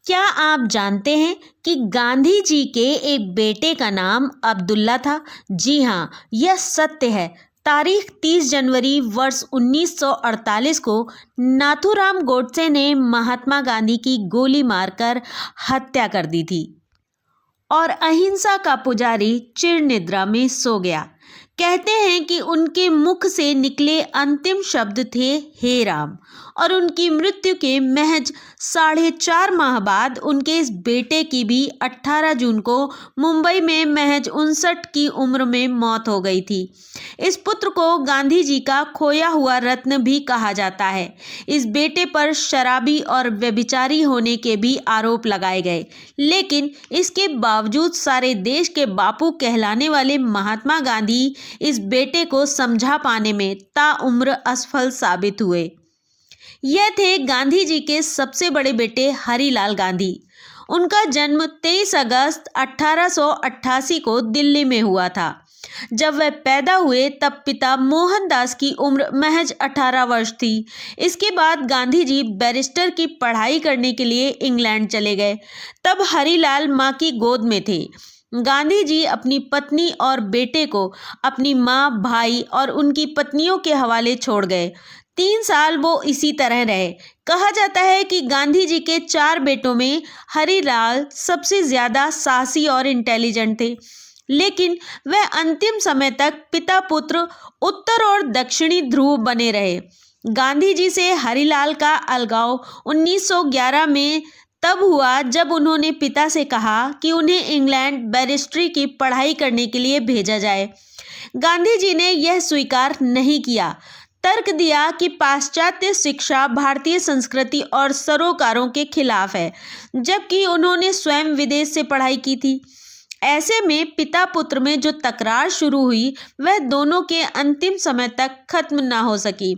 क्या आप जानते हैं कि गांधी जी के एक बेटे का नाम अब्दुल्ला था? जी हाँ, यह सत्य है। तारीख 30 जनवरी वर्ष 1948 को नाथूराम गोडसे ने महात्मा गांधी की गोली मारकर हत्या कर दी थी और अहिंसा का पुजारी चिर निद्रा में सो गया। कहते हैं कि उनके मुख से निकले अंतिम शब्द थे, हे राम। और उनकी मृत्यु के महज 4.5 माह बाद उनके इस बेटे की भी 18 जून को मुंबई में महज 59 की उम्र में मौत हो गई थी। इस पुत्र को गांधी जी का खोया हुआ रत्न भी कहा जाता है। इस बेटे पर शराबी और व्यभिचारी होने के भी आरोप लगाए गए, लेकिन इसके बावजूद सारे देश के बापू कहलाने वाले महात्मा गांधी इस बेटे को समझा पाने में ताउम्र असफल साबित हुए। यह थे गांधी जी के सबसे बड़े बेटे हरिलाल गांधी। उनका जन्म 23 अगस्त 1888 को दिल्ली में हुआ था। जब वह पैदा हुए तब पिता मोहनदास की उम्र महज 18 वर्ष थी। इसके बाद गांधी जी बैरिस्टर की पढ़ाई करने के लिए इंग्लैंड चले गए। तब हरिलाल माँ की गोद में थे। गांधी जी अपनी पत्नी और बेटे को अपनी माँ, भाई और उनकी पत्नियों के हवाले छोड़ गए। 3 साल वो इसी तरह रहे। कहा जाता है कि गांधी जी के 4 बेटों में हरिलाल सबसे ज्यादा साहसी और इंटेलिजेंट थे, लेकिन वह अंतिम समय तक पिता पुत्र उत्तर और दक्षिणी ध्रुव बने रहे। गांधी जी से हरिलाल का अलगाव 1911 में तब हुआ जब उन्होंने पिता से कहा कि उन्हें इंग्लैंड बैरिस्ट्री की पढ़ाई करने के लिए भेजा जाए। गांधी जी ने यह स्वीकार नहीं किया। तर्क दिया कि पाश्चात्य शिक्षा भारतीय संस्कृति और सरोकारों के खिलाफ है, जबकि उन्होंने स्वयं विदेश से पढ़ाई की थी। ऐसे में पिता पुत्र में जो तकरार शुरू हुई वह दोनों के अंतिम समय तक खत्म न हो सकी।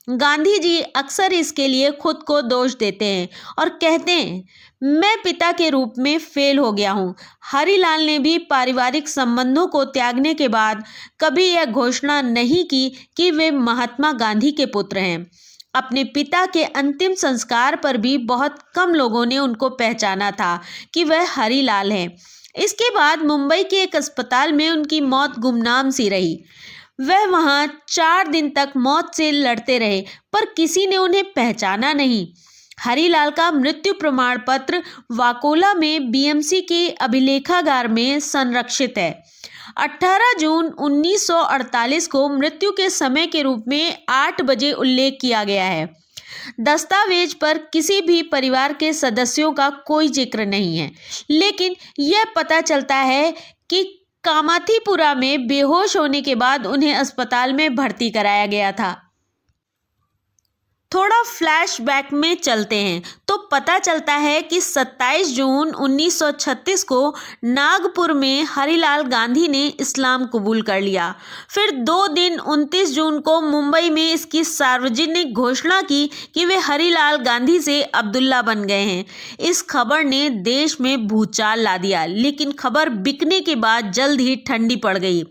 गांधी जी अक्सर इसके लिए खुद को दोष देते हैं और कहते हैं, मैं पिता के रूप में फेल हो गया हूँ। हरिलाल ने भी पारिवारिक संबंधों को त्यागने के बाद कभी यह घोषणा नहीं की कि वे महात्मा गांधी के पुत्र हैं। अपने पिता के अंतिम संस्कार पर भी बहुत कम लोगों ने उनको पहचाना था कि वह हरिलाल हैं। इसके बाद मुंबई के एक अस्पताल में उनकी मौत गुमनाम सी रही। वह वहां 4 दिन तक मौत से लड़ते रहे, पर किसी ने उन्हें पहचाना नहीं। हरिलाल का मृत्यु प्रमाण पत्र वाकोला में बीएमसी के अभिलेखागार में संरक्षित है। 18 जून 1948 को मृत्यु के समय के रूप में 8 बजे उल्लेख किया गया है। दस्तावेज पर किसी भी परिवार के सदस्यों का कोई जिक्र नहीं है, लेकिन यह पता चलता है कि कामाथीपुरा में बेहोश होने के बाद उन्हें अस्पताल में भर्ती कराया गया था। थोड़ा फ्लैशबैक में चलते हैं तो पता चलता है कि 27 जून 1936 को नागपुर में हरिलाल गांधी ने इस्लाम कबूल कर लिया। फिर 2 दिन 29 जून को मुंबई में इसकी सार्वजनिक घोषणा की कि वे हरिलाल गांधी से अब्दुल्ला बन गए हैं। इस खबर ने देश में भूचाल ला दिया, लेकिन खबर बिकने के बाद जल्द ही ठंडी पड़ गई।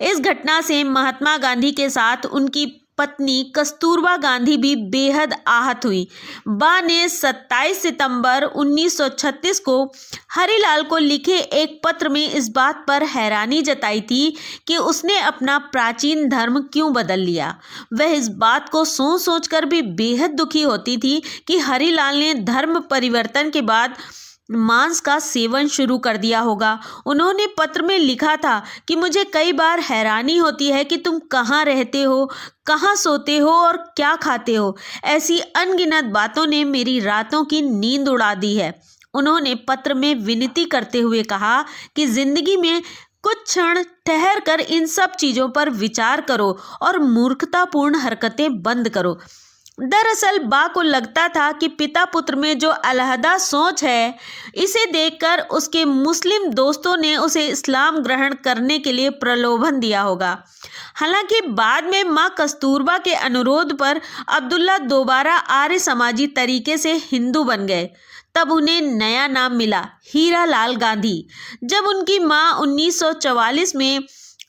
इस घटना से महात्मा गांधी के साथ उनकी पत्नी कस्तूरबा गांधी भी बेहद आहत हुई। बा ने 27 सितंबर 1936 को हरिलाल को लिखे एक पत्र में इस बात पर हैरानी जताई थी कि उसने अपना प्राचीन धर्म क्यों बदल लिया। वह इस बात को सोच सोच कर भी बेहद दुखी होती थी कि हरिलाल ने धर्म परिवर्तन के बाद मांस का सेवन शुरू कर दिया होगा। उन्होंने पत्र में लिखा था कि मुझे कई बार हैरानी होती है कि तुम कहाँ रहते हो, कहाँ सोते हो और क्या खाते हो। ऐसी अनगिनत बातों ने मेरी रातों की नींद उड़ा दी है। उन्होंने पत्र में विनती करते हुए कहा कि जिंदगी में कुछ क्षण ठहर कर इन सब चीज़ों पर विचार करो और मूर्खतापूर्ण हरकतें बंद करो। दरअसल बा को लगता था कि पिता पुत्र में जो अलहदा सोच है, इसे देखकर उसके मुस्लिम दोस्तों ने उसे इस्लाम ग्रहण करने के लिए प्रलोभन दिया होगा। हालांकि बाद में माँ कस्तूरबा के अनुरोध पर अब्दुल्ला दोबारा आर्य समाजी तरीके से हिंदू बन गए। तब उन्हें नया नाम मिला, हीरालाल गांधी। जब उनकी माँ 1944 में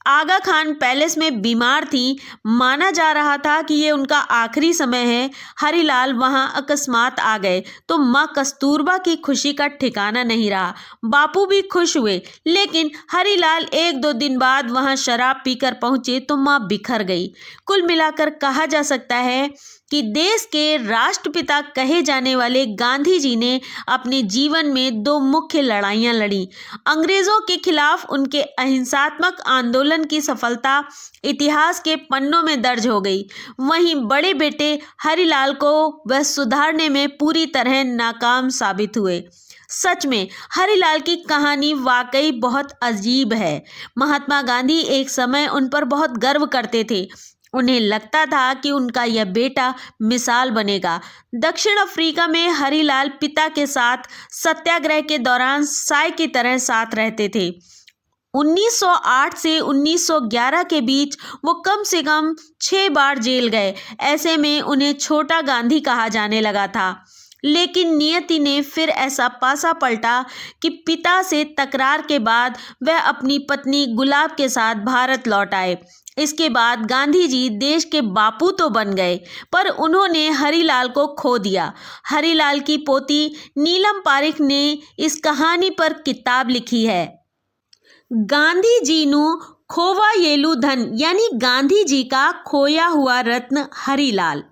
आगा खान पैलेस में बीमार थी। माना जा रहा था कि ये उनका आखिरी समय है। हरिलाल वहां अकस्मात आ गए तो माँ कस्तूरबा की खुशी का ठिकाना नहीं रहा। बापू भी खुश हुए, लेकिन हरिलाल 1-2 दिन बाद वहां शराब पीकर पहुंचे तो माँ बिखर गई। कुल मिलाकर कहा जा सकता है कि देश के राष्ट्रपिता कहे जाने वाले गांधी जी ने अपने जीवन में 2 मुख्य लड़ाइयां लड़ी। अंग्रेजों के खिलाफ उनके अहिंसात्मक आंदोलन की सफलता इतिहास के पन्नों में दर्ज हो गई। वहीं बड़े बेटे हरिलाल को वह सुधारने में पूरी तरह नाकाम साबित हुए। सच में हरिलाल की कहानी वाकई बहुत अजीब है। महात्मा गांधी एक समय उन पर बहुत गर्व करते थे। उन्हें लगता था कि उनका यह बेटा मिसाल बनेगा। दक्षिण अफ्रीका में हरिलाल पिता के साथ सत्याग्रह के दौरान साय की तरह साथ रहते थे। 1908 से 1911 के बीच वो कम से कम 6 बार जेल गए। ऐसे में उन्हें छोटा गांधी कहा जाने लगा था। लेकिन नियति ने फिर ऐसा पासा पलटा कि पिता से तकरार के बाद वह अपनी पत्नी गुलाब के साथ भारत लौट आए। इसके बाद गांधी जी देश के बापू तो बन गए, पर उन्होंने हरिलाल को खो दिया। हरिलाल की पोती नीलम पारिख ने इस कहानी पर किताब लिखी है, गांधी जी नु खोवायेलू धन, यानी गांधी जी का खोया हुआ रत्न हरिलाल।